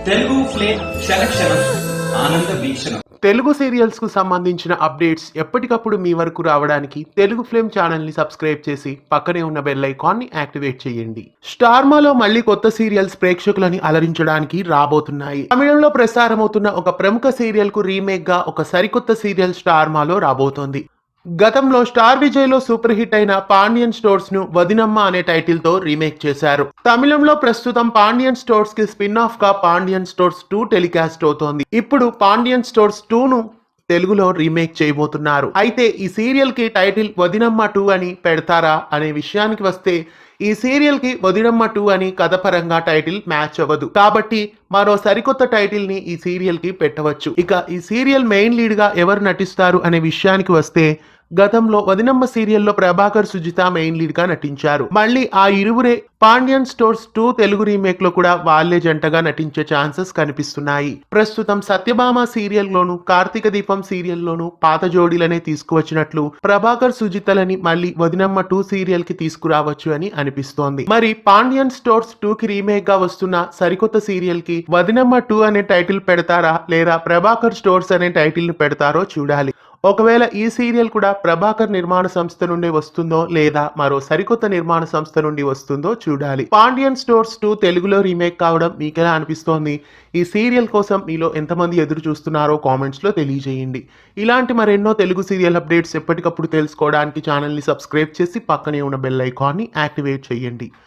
Telugu flame క్షణ ఆనంద వీక్షణం. Telugu serials కు సంబంధించిన అప్డేట్స్ ఎప్పటికప్పుడు మీ వరకు రావడానికి తెలుగు ఫ్లేమ్ ఛానల్ ని సబ్స్క్రైబ్ చేసి పక్కనే ఉన్న బెల్ ఐకాన్ ని యాక్టివేట్ చేయండి. స్టార్మాలో మళ్ళీ కొత్త సీరియల్స్ ప్రేక్షకులని అలరించడానికి రాబోతున్నాయి. తమిళంలో ప్రసారమవుతున్న ఒక ప్రముఖ సీరియల్ కు రీమేక్ గా ఒక సరికొత్త సీరియల్ స్టార్మాలో రాబోతోంది. గతంలో స్టార్ విజయ్ లో సూపర్ హిట్ అయిన పాండియన్ స్టోర్స్ ను వదినమ్మ అనే టైటిల్ తో రీమేక్ చేశారు. తమిళంలో ప్రస్తుతం పాండియన్ స్టోర్స్ కి స్పిన్ ఆఫ్ గా పాండియన్ స్టోర్స్ 2 టెలికాస్ట్ అవుతోంది. ఇప్పుడు పాండియన్ స్టోర్స్ 2 ను తెలుగులో రీమేక్ చేయబోతున్నారు. అయితే ఈ సీరియల్ కి టైటిల్ వదినమ్మ 2 అని పెడతారా అనే విషయానికి వస్తే ఈ సీరియల్ కి వదినమ్మ 2 అని కథపరంగా టైటిల్ మ్యాచ్ అవ్వదు. కాబట్టి మరో సరికొత్త టైటిల్ ని ఈ సీరియల్ కి పెట్టవచ్చు. ఇక ఈ సీరియల్ మెయిన్ లీడ్ గా ఎవరు నటిస్తారు అనే విషయానికి వస్తే గతంలో వదినమ్మ సీరియల్లో ప్రభాకర్ సుజిత మెయిన్ లీడ్ గా నటించారు. మళ్ళీ ఆ ఇరువురే పాండియన్ స్టోర్స్ 2 తెలుగు రీమేక్ లో కూడా వాళ్లే జంటగా నటించే ఛాన్సెస్ కనిపిస్తున్నాయి. ప్రస్తుతం సత్యభామ సీరియల్ లోను కార్తీక దీపం సీరియల్ లోను పాత జోడీలనే తీసుకువచ్చినట్లు ప్రభాకర్ సుజితలని మళ్ళీ వదినమ్మ 2 సీరియల్ కి తీసుకురావచ్చు అని అనిపిస్తోంది. మరి పాండియన్ స్టోర్స్ 2 కి రీమేక్ గా వస్తున్న సరికొత్త సీరియల్ కి వదినమ్మ 2 అనే టైటిల్ పెడతారా లేదా ప్రభాకర్ స్టోర్స్ అనే టైటిల్ ని పెడతారో చూడాలి. ఒకవేళ ఈ సీరియల్ కూడా ప్రభాకర్ నిర్మాణ సంస్థ నుండి వస్తుందో లేదా మరో సరికొత్త నిర్మాణ సంస్థ నుండి వస్తుందో చూడాలి. పాండియన్ స్టోర్స్ 2 తెలుగులో రీమేక్ కావడం మీకెలా అనిపిస్తోంది? ఈ సీరియల్ కోసం మీలో ఎంతమంది ఎదురు చూస్తున్నారో కామెంట్స్ లో తెలియజేయండి. ఇలాంటి మరెన్నో తెలుగు సీరియల్ అప్డేట్స్ ఎప్పటికప్పుడు తెలుసుకోవడానికి ఛానల్ ని సబ్స్క్రైబ్ చేసి పక్కనే ఉన్న బెల్ ఐకాన్ ని యాక్టివేట్ చేయండి.